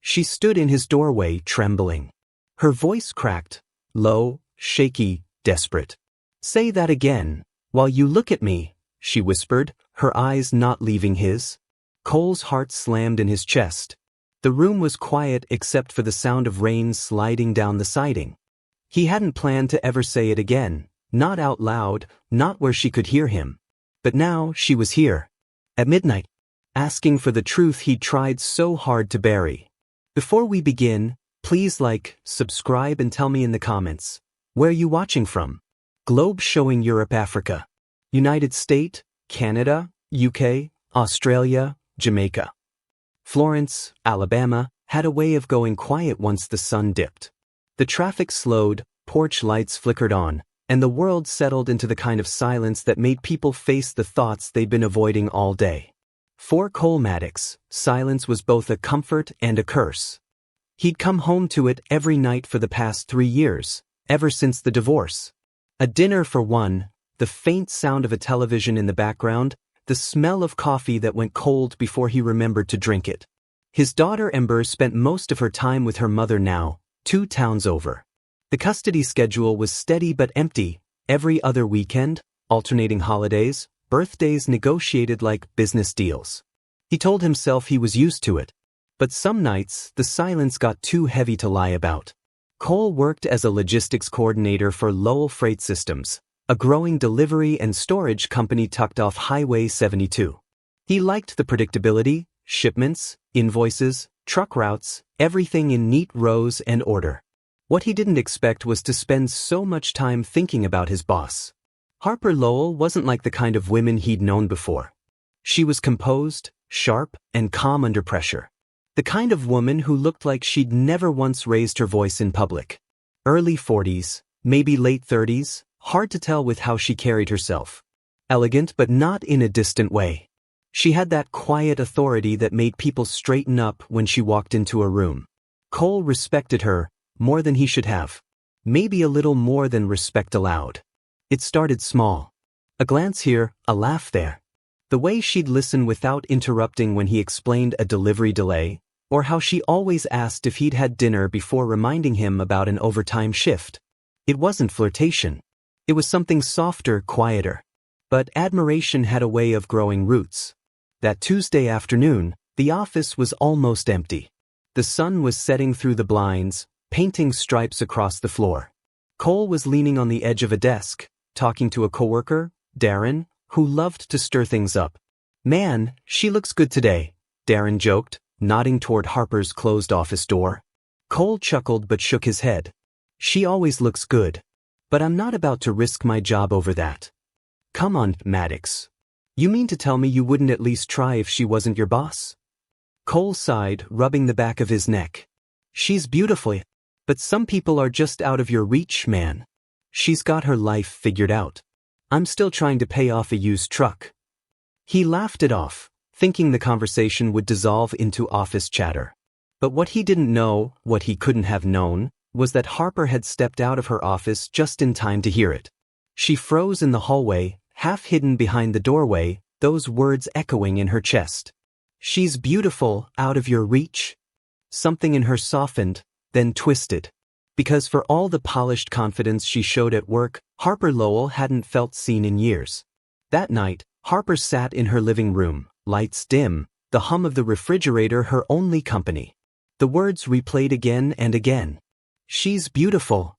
She stood in his doorway, trembling. Her voice cracked, low, shaky, desperate. "Say that again, while you look at me," she whispered, her eyes not leaving his. Cole's heart slammed in his chest. The room was quiet except for the sound of rain sliding down the siding. He hadn't planned to ever say it again, not out loud, not where she could hear him. But now she was here. At midnight. Asking for the truth he'd tried so hard to bury. Before we begin, please like, subscribe and tell me in the comments. Where you watching from? Globe showing Europe, Africa, United States, Canada, UK, Australia, Jamaica. Florence, Alabama, had a way of going quiet once the sun dipped. The traffic slowed, porch lights flickered on, and the world settled into the kind of silence that made people face the thoughts they'd been avoiding all day. For Cole Maddox, silence was both a comfort and a curse. He'd come home to it every night for the past 3 years, ever since the divorce. A dinner for one, the faint sound of a television in the background, the smell of coffee that went cold before he remembered to drink it. His daughter Ember spent most of her time with her mother now, 2 towns over. The custody schedule was steady but empty, every other weekend, alternating holidays, birthdays negotiated like business deals. He told himself he was used to it. But some nights, the silence got too heavy to lie about. Cole worked as a logistics coordinator for Lowell Freight Systems, a growing delivery and storage company tucked off Highway 72. He liked the predictability, shipments, invoices, truck routes, everything in neat rows and order. What he didn't expect was to spend so much time thinking about his boss. Harper Lowell wasn't like the kind of women he'd known before. She was composed, sharp, and calm under pressure. The kind of woman who looked like she'd never once raised her voice in public. Early 40s, maybe late 30s, hard to tell with how she carried herself. Elegant but not in a distant way. She had that quiet authority that made people straighten up when she walked into a room. Cole respected her, more than he should have. Maybe a little more than respect allowed. It started small. A glance here, a laugh there. The way she'd listen without interrupting when he explained a delivery delay, or how she always asked if he'd had dinner before reminding him about an overtime shift. It wasn't flirtation. It was something softer, quieter. But admiration had a way of growing roots. That Tuesday afternoon, the office was almost empty. The sun was setting through the blinds, painting stripes across the floor. Cole was leaning on the edge of a desk, talking to a coworker, Darren, who loved to stir things up. "Man, she looks good today," Darren joked, nodding toward Harper's closed office door. Cole chuckled but shook his head. "She always looks good. But I'm not about to risk my job over that." "Come on, Maddox. You mean to tell me you wouldn't at least try if she wasn't your boss?" Cole sighed, rubbing the back of his neck. "She's beautiful, but some people are just out of your reach, man. She's got her life figured out. I'm still trying to pay off a used truck." He laughed it off, thinking the conversation would dissolve into office chatter. But what he didn't know, what he couldn't have known, was that Harper had stepped out of her office just in time to hear it. She froze in the hallway, half hidden behind the doorway, those words echoing in her chest. "She's beautiful, out of your reach?" Something in her softened, then twisted. Because for all the polished confidence she showed at work, Harper Lowell hadn't felt seen in years. That night, Harper sat in her living room, lights dim, the hum of the refrigerator her only company. The words replayed again and again. "She's beautiful."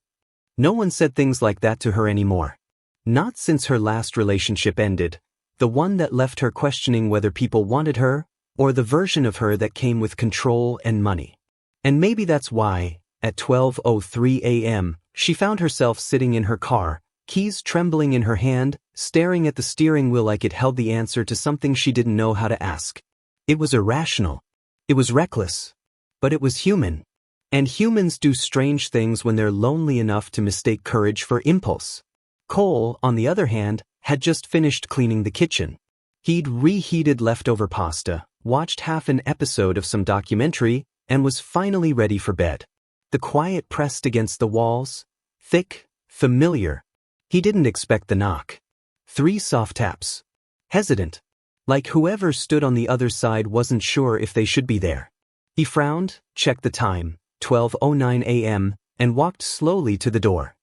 No one said things like that to her anymore. Not since her last relationship ended, the one that left her questioning whether people wanted her, or the version of her that came with control and money. And maybe that's why, at 12:03 a.m., she found herself sitting in her car, keys trembling in her hand, staring at the steering wheel like it held the answer to something she didn't know how to ask. It was irrational. It was reckless. But it was human. And humans do strange things when they're lonely enough to mistake courage for impulse. Cole, on the other hand, had just finished cleaning the kitchen. He'd reheated leftover pasta, watched half an episode of some documentary, and was finally ready for bed. The quiet pressed against the walls, thick, familiar. He didn't expect the knock. 3 soft taps. Hesitant. Like whoever stood on the other side wasn't sure if they should be there. He frowned, checked the time, 12:09 a.m., and walked slowly to the door.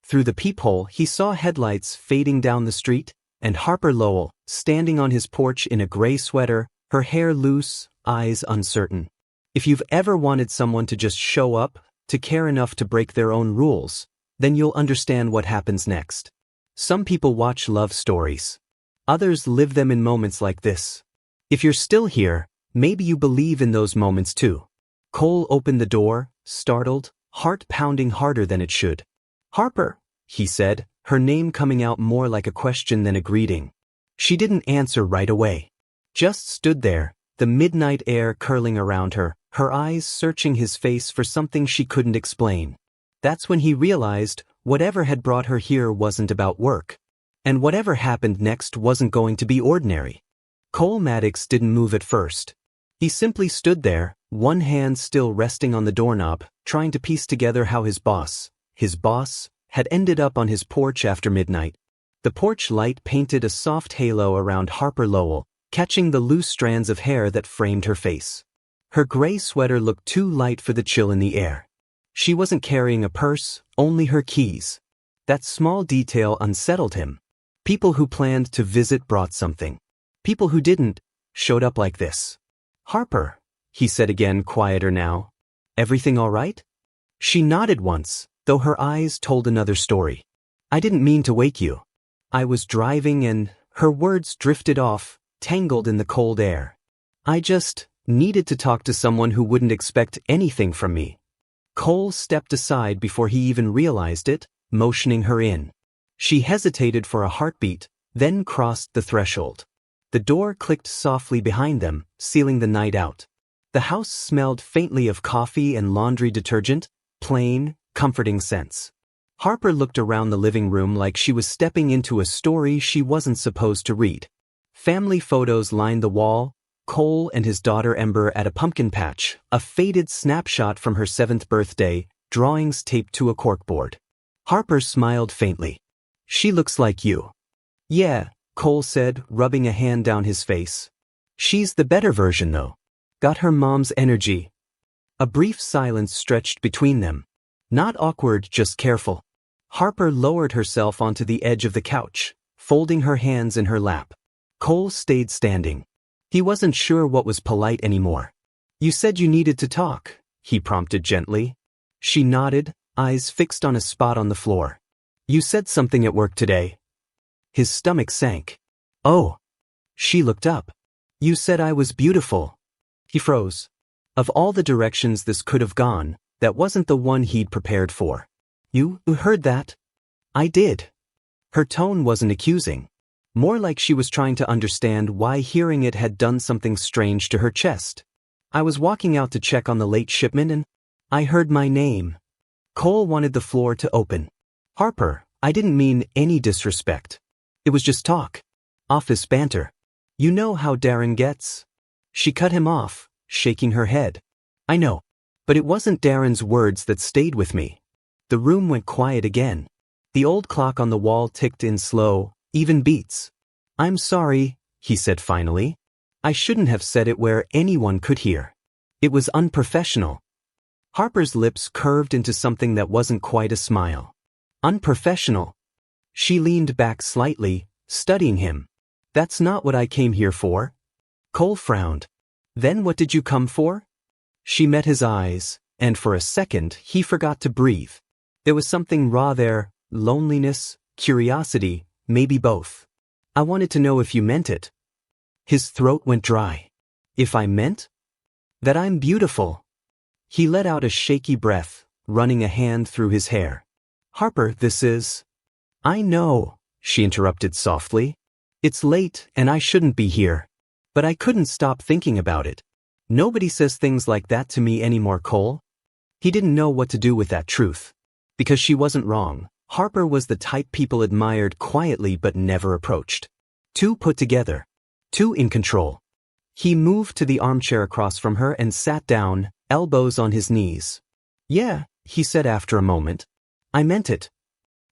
Through the peephole he saw headlights fading down the street, and Harper Lowell, standing on his porch in a gray sweater, her hair loose, eyes uncertain. If you've ever wanted someone to just show up, to care enough to break their own rules, then you'll understand what happens next. Some people watch love stories. Others live them in moments like this. If you're still here, maybe you believe in those moments too. Cole opened the door, startled, heart pounding harder than it should. "Harper," he said, her name coming out more like a question than a greeting. She didn't answer right away. Just stood there, the midnight air curling around her, her eyes searching his face for something she couldn't explain. That's when he realized whatever had brought her here wasn't about work. And whatever happened next wasn't going to be ordinary. Cole Maddox didn't move at first. He simply stood there, one hand still resting on the doorknob, trying to piece together how his boss, had ended up on his porch after midnight. The porch light painted a soft halo around Harper Lowell, catching the loose strands of hair that framed her face. Her gray sweater looked too light for the chill in the air. She wasn't carrying a purse, only her keys. That small detail unsettled him. People who planned to visit brought something. People who didn't showed up like this. "Harper," he said again, quieter now. "Everything all right?" She nodded once, though her eyes told another story. "I didn't mean to wake you. I was driving and..." Her words drifted off, tangled in the cold air. "I just needed to talk to someone who wouldn't expect anything from me." Cole stepped aside before he even realized it, motioning her in. She hesitated for a heartbeat, then crossed the threshold. The door clicked softly behind them, sealing the night out. The house smelled faintly of coffee and laundry detergent, plain, comforting scents. Harper looked around the living room like she was stepping into a story she wasn't supposed to read. Family photos lined the wall, Cole and his daughter Ember at a pumpkin patch, a faded snapshot from her 7th birthday, drawings taped to a corkboard. Harper smiled faintly. "She looks like you." "Yeah," Cole said, rubbing a hand down his face. "She's the better version though. Got her mom's energy." A brief silence stretched between them. Not awkward, just careful. Harper lowered herself onto the edge of the couch, folding her hands in her lap. Cole stayed standing. He wasn't sure what was polite anymore. "You said you needed to talk," he prompted gently. She nodded, eyes fixed on a spot on the floor. "You said something at work today." His stomach sank. "Oh." She looked up. "You said I was beautiful." He froze. Of all the directions this could have gone, that wasn't the one he'd prepared for. You heard that?" "I did." Her tone wasn't accusing. More like she was trying to understand why hearing it had done something strange to her chest. "I was walking out to check on the late shipment and I heard my name." Cole wanted the floor to open. "Harper, I didn't mean any disrespect. It was just talk. Office banter. You know how Darren gets." She cut him off, shaking her head. "I know. But it wasn't Darren's words that stayed with me." The room went quiet again. The old clock on the wall ticked in slow, even beats. "I'm sorry," he said finally. "I shouldn't have said it where anyone could hear. It was unprofessional." Harper's lips curved into something that wasn't quite a smile. "Unprofessional?" She leaned back slightly, studying him. "That's not what I came here for." Cole frowned. "Then what did you come for?" She met his eyes, and for a second he forgot to breathe. There was something raw there, loneliness, curiosity, maybe both. "I wanted to know if you meant it." His throat went dry. "If I meant?" "That I'm beautiful." He let out a shaky breath, running a hand through his hair. "Harper, this is..." "I know," she interrupted softly. "It's late and I shouldn't be here. But I couldn't stop thinking about it. Nobody says things like that to me anymore, Cole." He didn't know what to do with that truth. Because she wasn't wrong. Harper was the type people admired quietly but never approached. Too put together. Too in control. He moved to the armchair across from her and sat down, elbows on his knees. "Yeah," he said after a moment. "I meant it."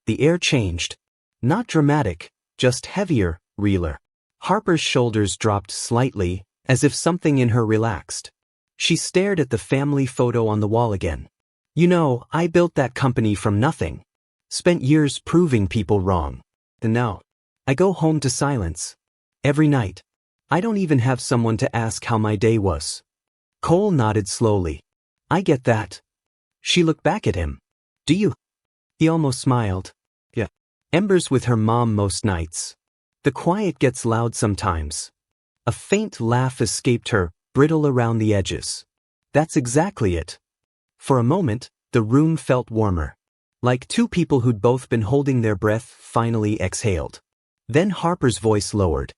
The air changed. Not dramatic, just heavier, realer. Harper's shoulders dropped slightly, as if something in her relaxed. She stared at the family photo on the wall again. You know, I built that company from nothing. Spent years proving people wrong. And now, I go home to silence. Every night. I don't even have someone to ask how my day was. Cole nodded slowly. I get that. She looked back at him. Do you? He almost smiled. Yeah. Ember's with her mom most nights. The quiet gets loud sometimes. A faint laugh escaped her, brittle around the edges. That's exactly it. For a moment, the room felt warmer. Like two people who'd both been holding their breath finally exhaled. Then Harper's voice lowered.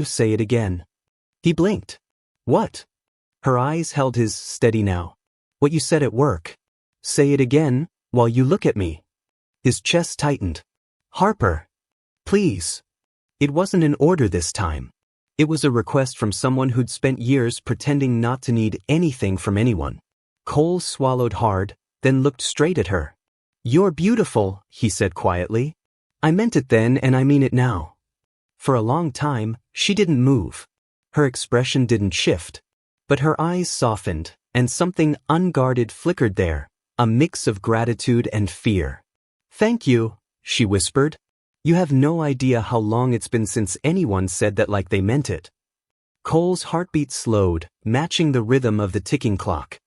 Say it again. He blinked. What? Her eyes held his steady now. What you said at work. Say it again, while you look at me. His chest tightened. Harper. Please. It wasn't an order this time. It was a request from someone who'd spent years pretending not to need anything from anyone. Cole swallowed hard, then looked straight at her. You're beautiful, he said quietly. I meant it then and I mean it now. For a long time, she didn't move. Her expression didn't shift. But her eyes softened, and something unguarded flickered there, a mix of gratitude and fear. Thank you, she whispered. You have no idea how long it's been since anyone said that like they meant it. Cole's heartbeat slowed, matching the rhythm of the ticking clock.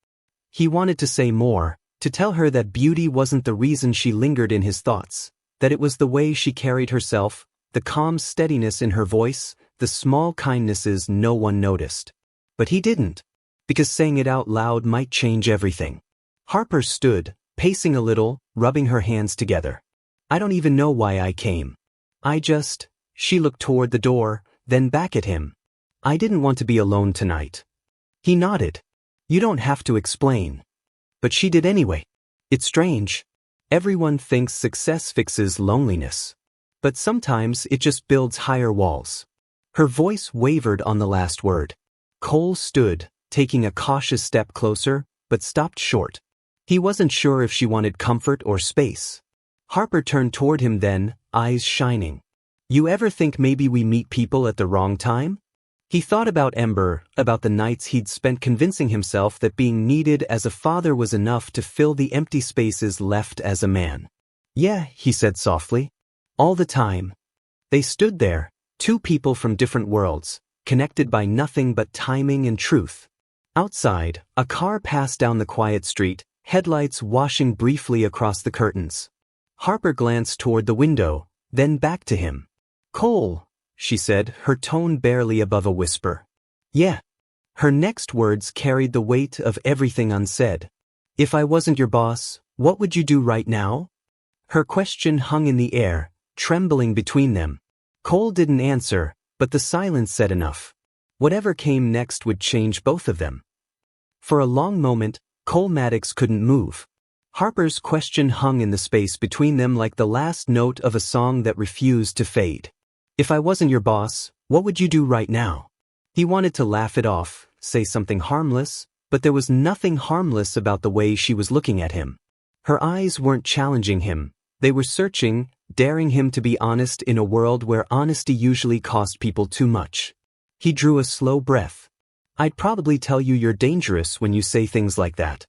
He wanted to say more, to tell her that beauty wasn't the reason she lingered in his thoughts, that it was the way she carried herself, the calm steadiness in her voice, the small kindnesses no one noticed. But he didn't, because saying it out loud might change everything. Harper stood, pacing a little, rubbing her hands together. I don't even know why I came. She looked toward the door, then back at him. I didn't want to be alone tonight. He nodded. You don't have to explain. But she did anyway. It's strange. Everyone thinks success fixes loneliness. But sometimes it just builds higher walls. Her voice wavered on the last word. Cole stood, taking a cautious step closer, but stopped short. He wasn't sure if she wanted comfort or space. Harper turned toward him then, eyes shining. You ever think maybe we meet people at the wrong time? He thought about Ember, about the nights he'd spent convincing himself that being needed as a father was enough to fill the empty spaces left as a man. Yeah, he said softly. All the time. They stood there, two people from different worlds, connected by nothing but timing and truth. Outside, a car passed down the quiet street, headlights washing briefly across the curtains. Harper glanced toward the window, then back to him. Cole, she said, her tone barely above a whisper. Yeah. Her next words carried the weight of everything unsaid. If I wasn't your boss, what would you do right now? Her question hung in the air, trembling between them. Cole didn't answer, but the silence said enough. Whatever came next would change both of them. For a long moment, Cole Maddox couldn't move. Harper's question hung in the space between them like the last note of a song that refused to fade. If I wasn't your boss, what would you do right now? He wanted to laugh it off, say something harmless, but there was nothing harmless about the way she was looking at him. Her eyes weren't challenging him, they were searching, daring him to be honest in a world where honesty usually cost people too much. He drew a slow breath. I'd probably tell you you're dangerous when you say things like that.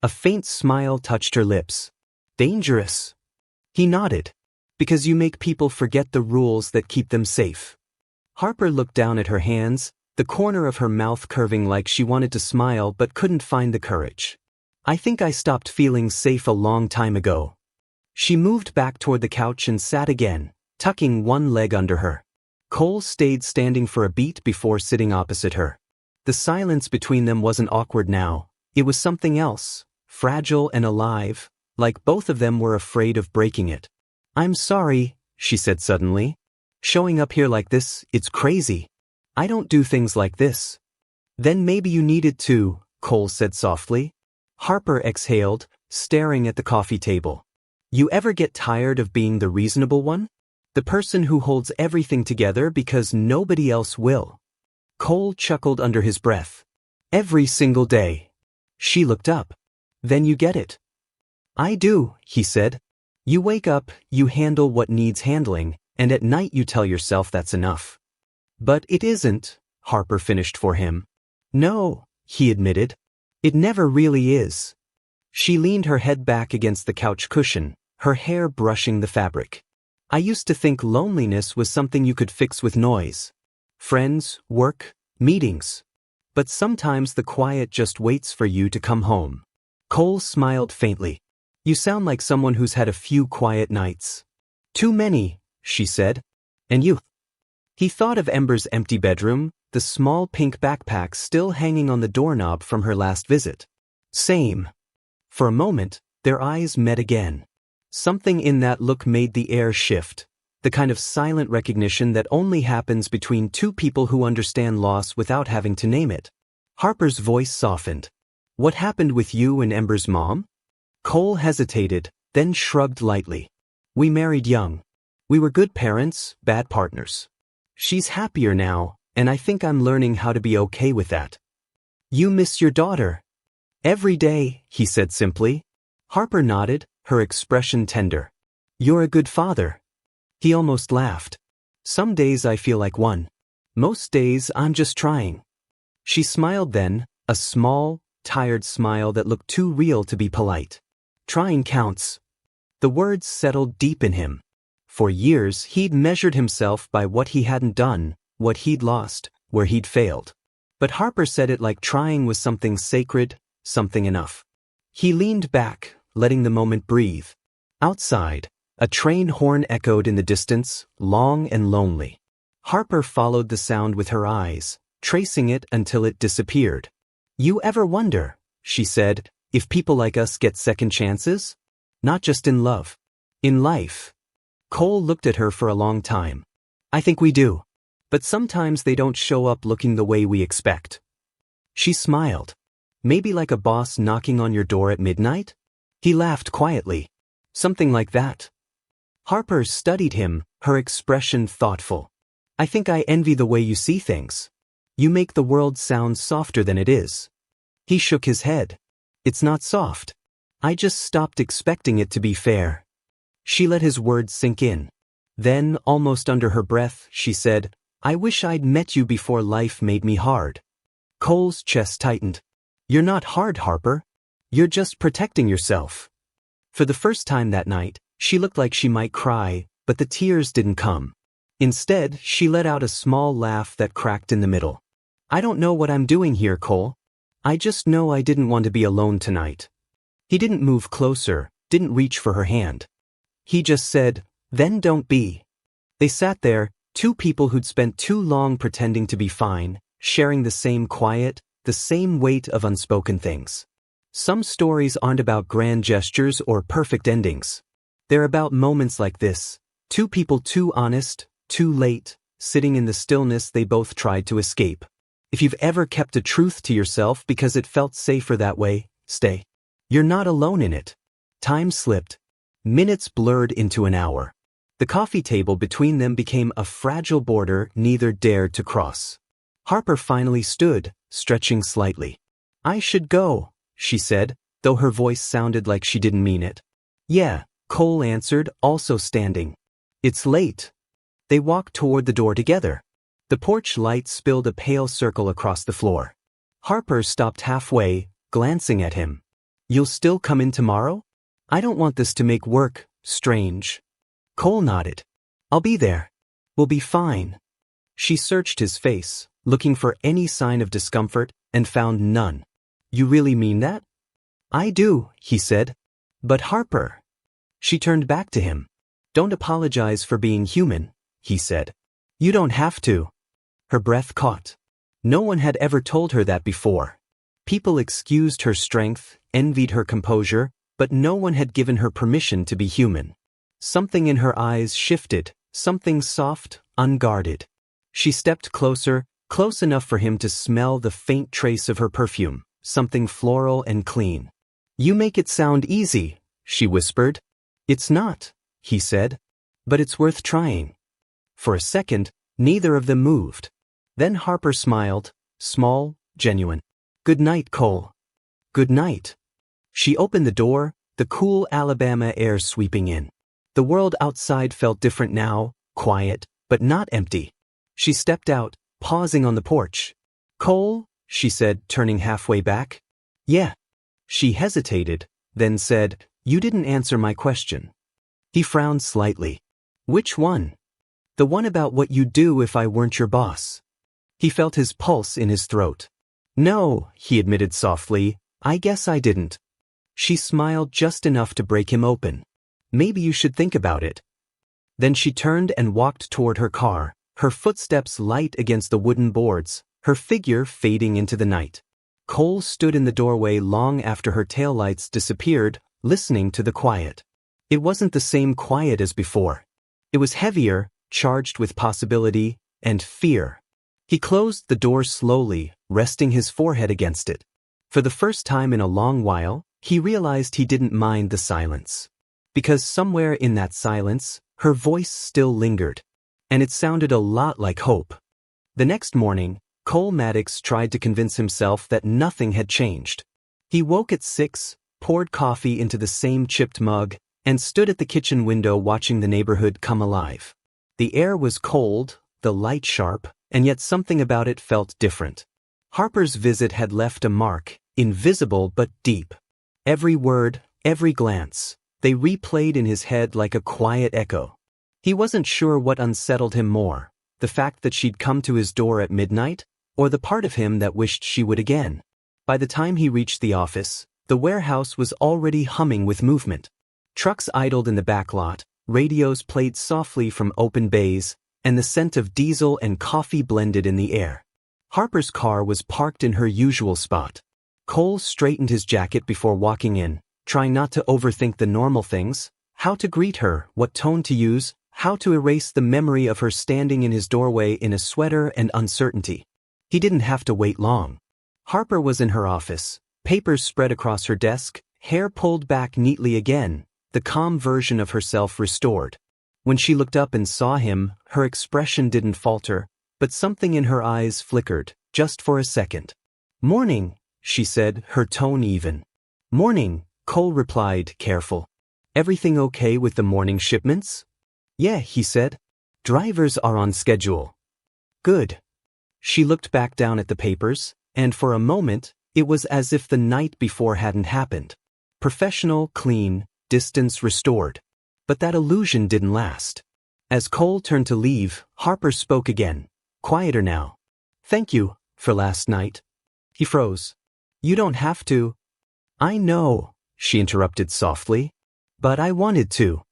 A faint smile touched her lips. Dangerous? He nodded. Because you make people forget the rules that keep them safe. Harper looked down at her hands, the corner of her mouth curving like she wanted to smile but couldn't find the courage. I think I stopped feeling safe a long time ago. She moved back toward the couch and sat again, tucking one leg under her. Cole stayed standing for a beat before sitting opposite her. The silence between them wasn't awkward now. It was something else, fragile and alive, like both of them were afraid of breaking it. I'm sorry, she said suddenly. Showing up here like this, it's crazy. I don't do things like this. Then maybe you needed to, Cole said softly. Harper exhaled, staring at the coffee table. You ever get tired of being the reasonable one? The person who holds everything together because nobody else will. Cole chuckled under his breath. Every single day. She looked up. Then you get it. I do, he said. You wake up, you handle what needs handling, and at night you tell yourself that's enough. But it isn't, Harper finished for him. No, he admitted. It never really is. She leaned her head back against the couch cushion, her hair brushing the fabric. I used to think loneliness was something you could fix with noise. Friends, work, meetings. But sometimes the quiet just waits for you to come home. Cole smiled faintly. You sound like someone who's had a few quiet nights. Too many, she said. And you? He thought of Ember's empty bedroom, the small pink backpack still hanging on the doorknob from her last visit. Same. For a moment, their eyes met again. Something in that look made the air shift, the kind of silent recognition that only happens between two people who understand loss without having to name it. Harper's voice softened. What happened with you and Ember's mom? Cole hesitated, then shrugged lightly. We married young. We were good parents, bad partners. She's happier now, and I think I'm learning how to be okay with that. You miss your daughter. Every day, he said simply. Harper nodded, her expression tender. You're a good father. He almost laughed. Some days I feel like one. Most days I'm just trying. She smiled then, a small, tired smile that looked too real to be polite. Trying counts. The words settled deep in him. For years he'd measured himself by what he hadn't done, what he'd lost, where he'd failed. But Harper said it like trying was something sacred, something enough. He leaned back, letting the moment breathe. Outside, a train horn echoed in the distance, long and lonely. Harper followed the sound with her eyes, tracing it until it disappeared. You ever wonder, she said, if people like us get second chances? Not just in love. In life. Cole looked at her for a long time. I think we do. But sometimes they don't show up looking the way we expect. She smiled. Maybe like a boss knocking on your door at midnight? He laughed quietly. Something like that. Harper studied him, her expression thoughtful. I think I envy the way you see things. You make the world sound softer than it is. He shook his head. It's not soft. I just stopped expecting it to be fair. She let his words sink in. Then, almost under her breath, she said, I wish I'd met you before life made me hard. Cole's chest tightened. You're not hard, Harper. You're just protecting yourself. For the first time that night, she looked like she might cry, but the tears didn't come. Instead, she let out a small laugh that cracked in the middle. I don't know what I'm doing here, Cole. I just know I didn't want to be alone tonight. He didn't move closer, didn't reach for her hand. He just said, then don't be. They sat there, two people who'd spent too long pretending to be fine, sharing the same quiet, the same weight of unspoken things. Some stories aren't about grand gestures or perfect endings. They're about moments like this, two people too honest, too late, sitting in the stillness they both tried to escape. If you've ever kept a truth to yourself because it felt safer that way, stay. You're not alone in it. Time slipped. Minutes blurred into an hour. The coffee table between them became a fragile border neither dared to cross. Harper finally stood, stretching slightly. I should go, she said, though her voice sounded like she didn't mean it. Yeah, Cole answered, also standing. It's late. They walked toward the door together. The porch light spilled a pale circle across the floor. Harper stopped halfway, glancing at him. You'll still come in tomorrow? I don't want this to make work strange. Cole nodded. I'll be there. We'll be fine. She searched his face, looking for any sign of discomfort, and found none. You really mean that? I do, he said. But Harper. She turned back to him. Don't apologize for being human, he said. You don't have to. Her breath caught. No one had ever told her that before. People excused her strength, envied her composure, but no one had given her permission to be human. Something in her eyes shifted, something soft, unguarded. She stepped closer, close enough for him to smell the faint trace of her perfume, something floral and clean. You make it sound easy, she whispered. It's not, he said. But it's worth trying. For a second, neither of them moved. Then Harper smiled, small, genuine. Good night, Cole. Good night. She opened the door, the cool Alabama air sweeping in. The world outside felt different now, quiet, but not empty. She stepped out, pausing on the porch. Cole, she said, turning halfway back. Yeah. She hesitated, then said, You didn't answer my question. He frowned slightly. Which one? The one about what you'd do if I weren't your boss. He felt his pulse in his throat. No, he admitted softly, I guess I didn't. She smiled just enough to break him open. Maybe you should think about it. Then she turned and walked toward her car, her footsteps light against the wooden boards, her figure fading into the night. Cole stood in the doorway long after her taillights disappeared, listening to the quiet. It wasn't the same quiet as before. It was heavier, charged with possibility and fear. He closed the door slowly, resting his forehead against it. For the first time in a long while, he realized he didn't mind the silence. Because somewhere in that silence, her voice still lingered. And it sounded a lot like hope. The next morning, Cole Maddox tried to convince himself that nothing had changed. He woke at 6, poured coffee into the same chipped mug, and stood at the kitchen window watching the neighborhood come alive. The air was cold, the light sharp, and yet something about it felt different. Harper's visit had left a mark, invisible but deep. Every word, every glance, they replayed in his head like a quiet echo. He wasn't sure what unsettled him more, the fact that she'd come to his door at midnight, or the part of him that wished she would again. By the time he reached the office, the warehouse was already humming with movement. Trucks idled in the back lot, radios played softly from open bays, and the scent of diesel and coffee blended in the air. Harper's car was parked in her usual spot. Cole straightened his jacket before walking in, trying not to overthink the normal things, how to greet her, what tone to use, how to erase the memory of her standing in his doorway in a sweater and uncertainty. He didn't have to wait long. Harper was in her office, papers spread across her desk, hair pulled back neatly again, the calm version of herself restored. When she looked up and saw him, her expression didn't falter, but something in her eyes flickered, just for a second. Morning, she said, her tone even. Morning, Cole replied, careful. Everything okay with the morning shipments? Yeah, he said. Drivers are on schedule. Good. She looked back down at the papers, and for a moment, it was as if the night before hadn't happened. Professional, clean, distance restored. But that illusion didn't last. As Cole turned to leave, Harper spoke again, quieter now. Thank you, for last night. He froze. You don't have to. I know, she interrupted softly. But I wanted to.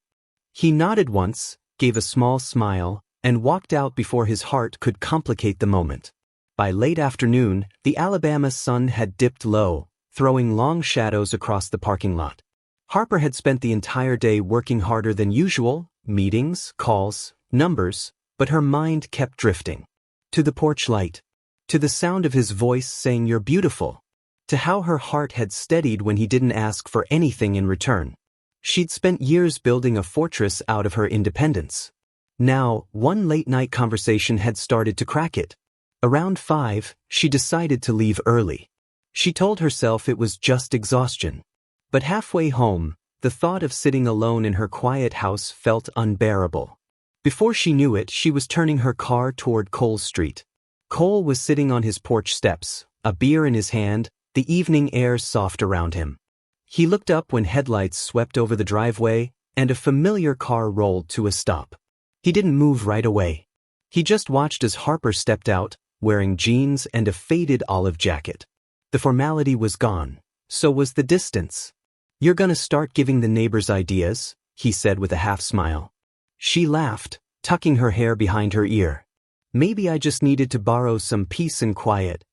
He nodded once, gave a small smile, and walked out before his heart could complicate the moment. By late afternoon, the Alabama sun had dipped low, throwing long shadows across the parking lot. Harper had spent the entire day working harder than usual, meetings, calls, numbers, but her mind kept drifting. To the porch light. To the sound of his voice saying you're beautiful. To how her heart had steadied when he didn't ask for anything in return. She'd spent years building a fortress out of her independence. Now, one late-night conversation had started to crack it. Around 5, she decided to leave early. She told herself it was just exhaustion. But halfway home, the thought of sitting alone in her quiet house felt unbearable. Before she knew it, she was turning her car toward Cole Street. Cole was sitting on his porch steps, a beer in his hand, the evening air soft around him. He looked up when headlights swept over the driveway, and a familiar car rolled to a stop. He didn't move right away. He just watched as Harper stepped out, wearing jeans and a faded olive jacket. The formality was gone. So was the distance. You're gonna start giving the neighbors ideas, he said with a half smile. She laughed, tucking her hair behind her ear. Maybe I just needed to borrow some peace and quiet.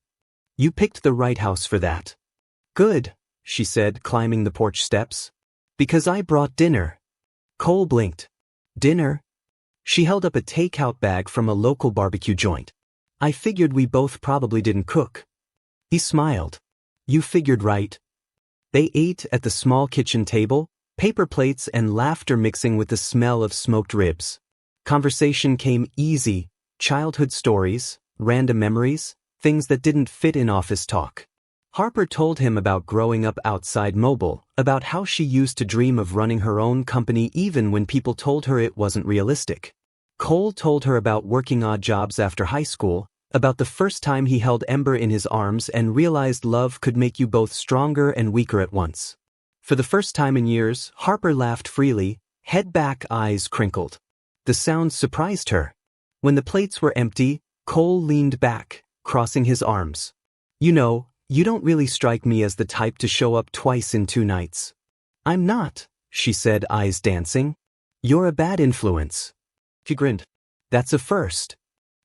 You picked the right house for that. Good, she said, climbing the porch steps. Because I brought dinner. Cole blinked. Dinner? She held up a takeout bag from a local barbecue joint. I figured we both probably didn't cook. He smiled. You figured right. They ate at the small kitchen table, paper plates and laughter mixing with the smell of smoked ribs. Conversation came easy, childhood stories, random memories, things that didn't fit in office talk. Harper told him about growing up outside Mobile, about how she used to dream of running her own company even when people told her it wasn't realistic. Cole told her about working odd jobs after high school, About the first time he held Ember in his arms and realized love could make you both stronger and weaker at once. For the first time in years, Harper laughed freely, head back, eyes crinkled. The sound surprised her. When the plates were empty, Cole leaned back, crossing his arms. You know, you don't really strike me as the type to show up twice in 2 nights. I'm not, she said, eyes dancing. You're a bad influence. He grinned. That's a first.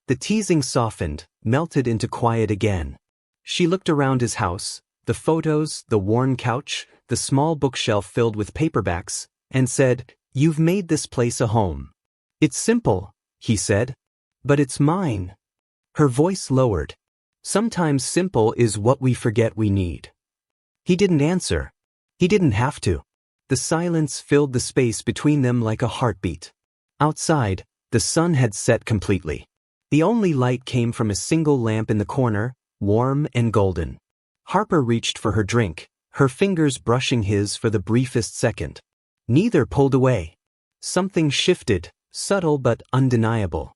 The teasing softened, melted into quiet again. She looked around his house, the photos, the worn couch, the small bookshelf filled with paperbacks, and said, You've made this place a home. It's simple, he said. But it's mine. Her voice lowered. Sometimes simple is what we forget we need. He didn't answer. He didn't have to. The silence filled the space between them like a heartbeat. Outside, the sun had set completely. The only light came from a single lamp in the corner, warm and golden. Harper reached for her drink, her fingers brushing his for the briefest second. Neither pulled away. Something shifted, subtle but undeniable.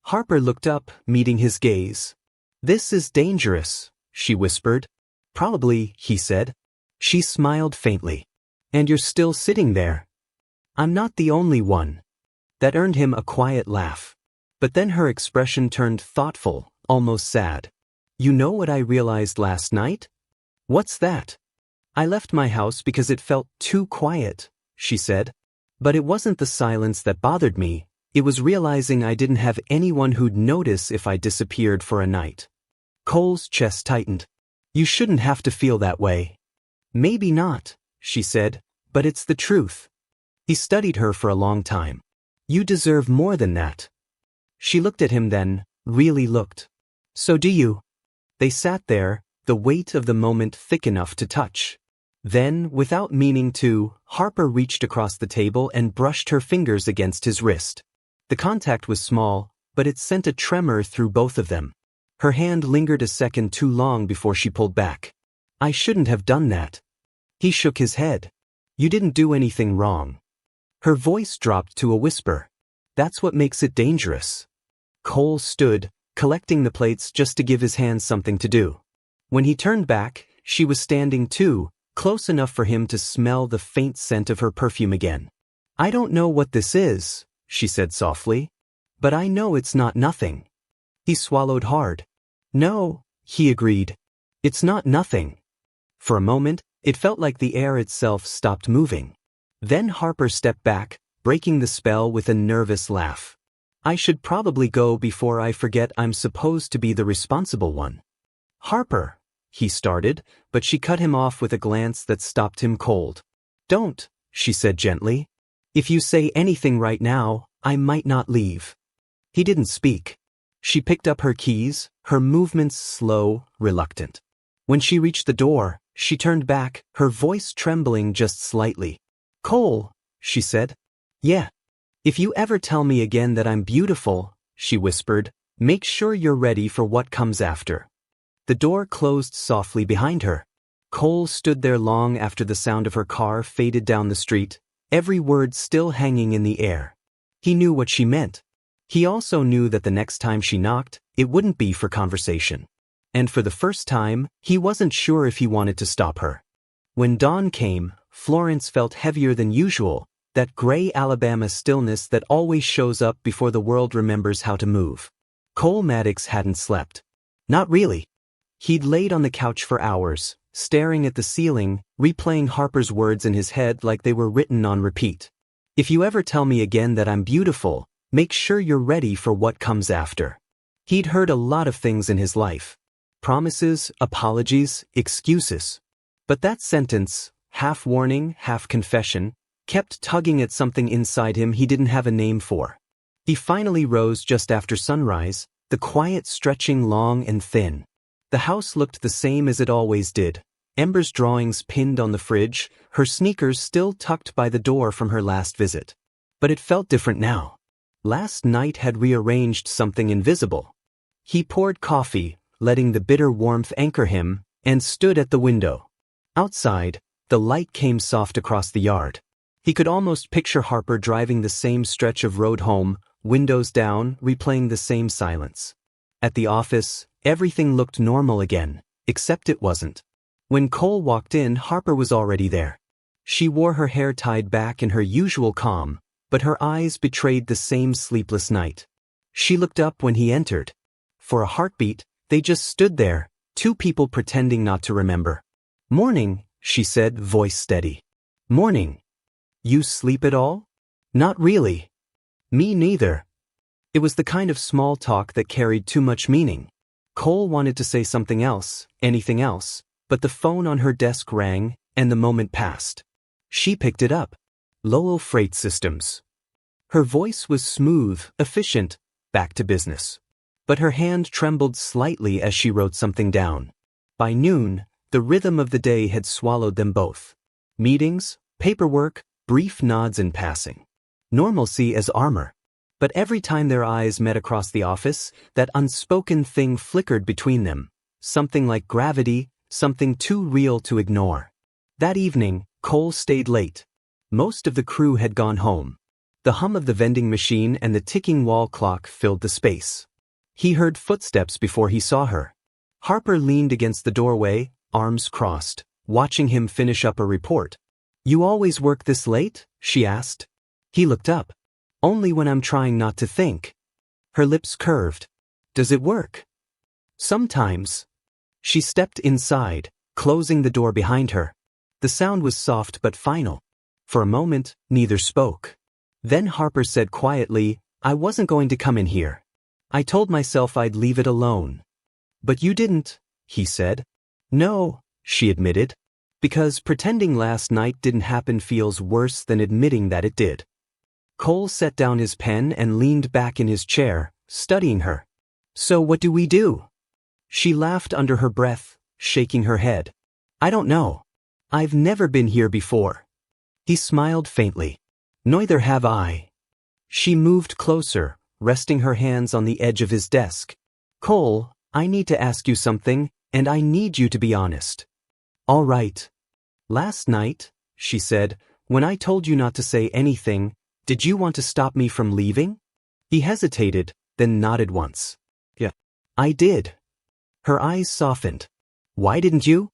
Harper looked up, meeting his gaze. This is dangerous, she whispered. Probably, he said. She smiled faintly. And you're still sitting there. I'm not the only one. That earned him a quiet laugh. But then her expression turned thoughtful, almost sad. You know what I realized last night? What's that? I left my house because it felt too quiet, she said. But it wasn't the silence that bothered me, it was realizing I didn't have anyone who'd notice if I disappeared for a night. Cole's chest tightened. You shouldn't have to feel that way. Maybe not, she said, but it's the truth. He studied her for a long time. You deserve more than that. She looked at him then, really looked. So do you. They sat there, the weight of the moment thick enough to touch. Then, without meaning to, Harper reached across the table and brushed her fingers against his wrist. The contact was small, but it sent a tremor through both of them. Her hand lingered a second too long before she pulled back. I shouldn't have done that. He shook his head. You didn't do anything wrong. Her voice dropped to a whisper. That's what makes it dangerous. Cole stood, collecting the plates just to give his hands something to do. When he turned back, she was standing too, close enough for him to smell the faint scent of her perfume again. I don't know what this is, she said softly. But I know it's not nothing. He swallowed hard. No, he agreed. It's not nothing. For a moment, it felt like the air itself stopped moving. Then Harper stepped back, breaking the spell with a nervous laugh. I should probably go before I forget I'm supposed to be the responsible one. Harper, he started, but she cut him off with a glance that stopped him cold. Don't, she said gently. If you say anything right now, I might not leave. He didn't speak. She picked up her keys, her movements slow, reluctant. When she reached the door, she turned back, her voice trembling just slightly. Cole, she said. Yeah. If you ever tell me again that I'm beautiful, she whispered, make sure you're ready for what comes after. The door closed softly behind her. Cole stood there long after the sound of her car faded down the street, every word still hanging in the air. He knew what she meant. He also knew that the next time she knocked, it wouldn't be for conversation. And for the first time, he wasn't sure if he wanted to stop her. When dawn came, Florence felt heavier than usual, that gray Alabama stillness that always shows up before the world remembers how to move. Cole Maddox hadn't slept. Not really. He'd laid on the couch for hours, staring at the ceiling, replaying Harper's words in his head like they were written on repeat. If you ever tell me again that I'm beautiful, make sure you're ready for what comes after. He'd heard a lot of things in his life. Promises, apologies, excuses. But that sentence, half warning, half confession, kept tugging at something inside him he didn't have a name for. He finally rose just after sunrise, the quiet stretching long and thin. The house looked the same as it always did. Ember's drawings pinned on the fridge, her sneakers still tucked by the door from her last visit. But it felt different now. Last night had rearranged something invisible. He poured coffee, letting the bitter warmth anchor him, and stood at the window. Outside, the light came soft across the yard. He could almost picture Harper driving the same stretch of road home, windows down, replaying the same silence. At the office, everything looked normal again, except it wasn't. When Cole walked in, Harper was already there. She wore her hair tied back in her usual calm, but her eyes betrayed the same sleepless night. She looked up when he entered. For a heartbeat, they just stood there, two people pretending not to remember. "Morning," she said, voice steady. "Morning. You sleep at all?" "Not really." "Me neither." It was the kind of small talk that carried too much meaning. Cole wanted to say something else, anything else, but the phone on her desk rang, and the moment passed. She picked it up. Lowell Freight Systems. Her voice was smooth, efficient, back to business. But her hand trembled slightly as she wrote something down. By noon, the rhythm of the day had swallowed them both. Meetings, paperwork, brief nods in passing. Normalcy as armor. But every time their eyes met across the office, that unspoken thing flickered between them. Something like gravity, something too real to ignore. That evening, Cole stayed late. Most of the crew had gone home. The hum of the vending machine and the ticking wall clock filled the space. He heard footsteps before he saw her. Harper leaned against the doorway, arms crossed, watching him finish up a report. "You always work this late?" she asked. He looked up. "Only when I'm trying not to think." Her lips curved. "Does it work?" "Sometimes." She stepped inside, closing the door behind her. The sound was soft but final. For a moment, neither spoke. Then Harper said quietly, "I wasn't going to come in here. I told myself I'd leave it alone." "But you didn't," he said. "No," she admitted. "Because pretending last night didn't happen feels worse than admitting that it did." Cole set down his pen and leaned back in his chair, studying her. "So what do we do?" She laughed under her breath, shaking her head. "I don't know. I've never been here before." He smiled faintly. "Neither have I." She moved closer, resting her hands on the edge of his desk. "Cole, I need to ask you something, and I need you to be honest." "All right." "Last night," she said, "when I told you not to say anything, did you want to stop me from leaving?" He hesitated, then nodded once. "Yeah, I did." Her eyes softened. "Why didn't you?"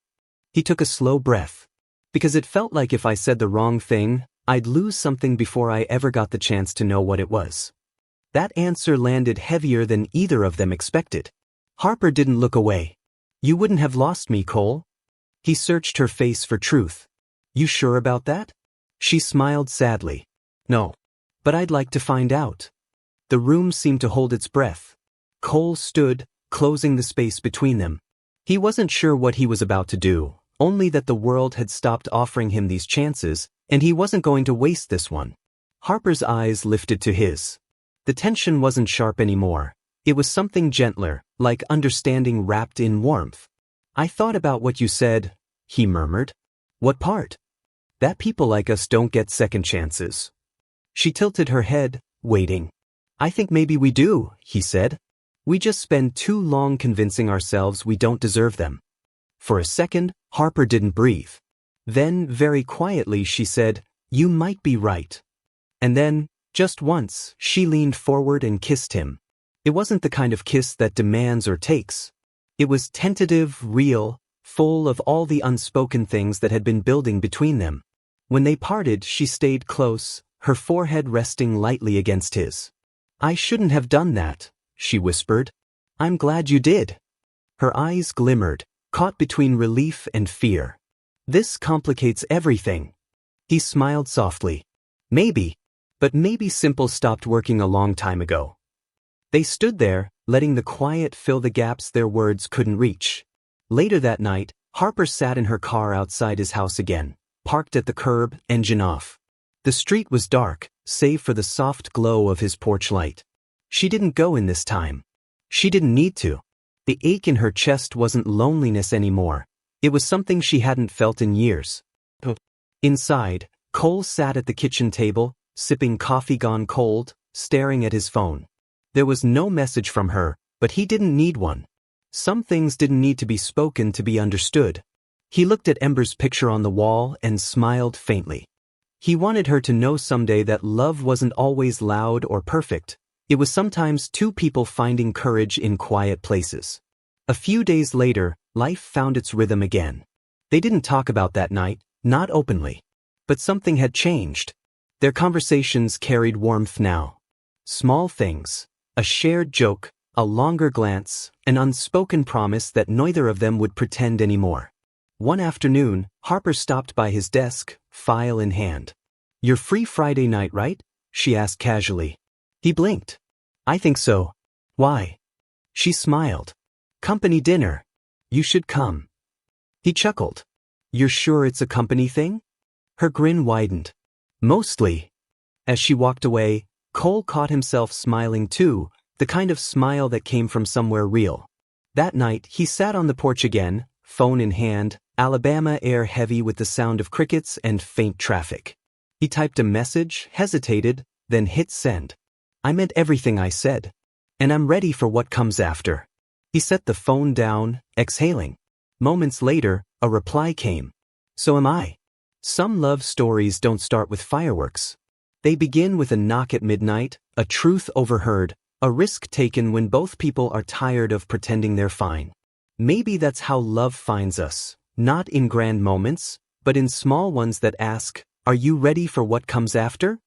He took a slow breath. "Because it felt like if I said the wrong thing, I'd lose something before I ever got the chance to know what it was." That answer landed heavier than either of them expected. Harper didn't look away. "You wouldn't have lost me, Cole." He searched her face for truth. "You sure about that?" She smiled sadly. "No. But I'd like to find out." The room seemed to hold its breath. Cole stood, closing the space between them. He wasn't sure what he was about to do, only that the world had stopped offering him these chances, and he wasn't going to waste this one. Harper's eyes lifted to his. The tension wasn't sharp anymore. It was something gentler, like understanding wrapped in warmth. "I thought about what you said," he murmured. "What part?" "That people like us don't get second chances." She tilted her head, waiting. "I think maybe we do," he said. "We just spend too long convincing ourselves we don't deserve them." For a second, Harper didn't breathe. Then, very quietly, she said, "You might be right." And then, just once, she leaned forward and kissed him. It wasn't the kind of kiss that demands or takes. It was tentative, real, full of all the unspoken things that had been building between them. When they parted, she stayed close, her forehead resting lightly against his. "I shouldn't have done that," she whispered. "I'm glad you did." Her eyes glimmered, caught between relief and fear. "This complicates everything." He smiled softly. "Maybe. But maybe simple stopped working a long time ago." They stood there, letting the quiet fill the gaps their words couldn't reach. Later that night, Harper sat in her car outside his house again, parked at the curb, engine off. The street was dark, save for the soft glow of his porch light. She didn't go in this time. She didn't need to. The ache in her chest wasn't loneliness anymore. It was something she hadn't felt in years. Inside, Cole sat at the kitchen table, sipping coffee gone cold, staring at his phone. There was no message from her, but he didn't need one. Some things didn't need to be spoken to be understood. He looked at Ember's picture on the wall and smiled faintly. He wanted her to know someday that love wasn't always loud or perfect. It was sometimes two people finding courage in quiet places. A few days later, life found its rhythm again. They didn't talk about that night, not openly. But something had changed. Their conversations carried warmth now. Small things, a shared joke, a longer glance, an unspoken promise that neither of them would pretend anymore. One afternoon, Harper stopped by his desk, file in hand. "You're free Friday night, right?" she asked casually. He blinked. "I think so. Why?" She smiled. "Company dinner. You should come." He chuckled. "You're sure it's a company thing?" Her grin widened. "Mostly." As she walked away, Cole caught himself smiling too, the kind of smile that came from somewhere real. That night, he sat on the porch again, phone in hand, Alabama air heavy with the sound of crickets and faint traffic. He typed a message, hesitated, then hit send. "I meant everything I said. And I'm ready for what comes after." He set the phone down, exhaling. Moments later, a reply came. "So am I." Some love stories don't start with fireworks. They begin with a knock at midnight, a truth overheard, a risk taken when both people are tired of pretending they're fine. Maybe that's how love finds us, not in grand moments, but in small ones that ask, "Are you ready for what comes after?"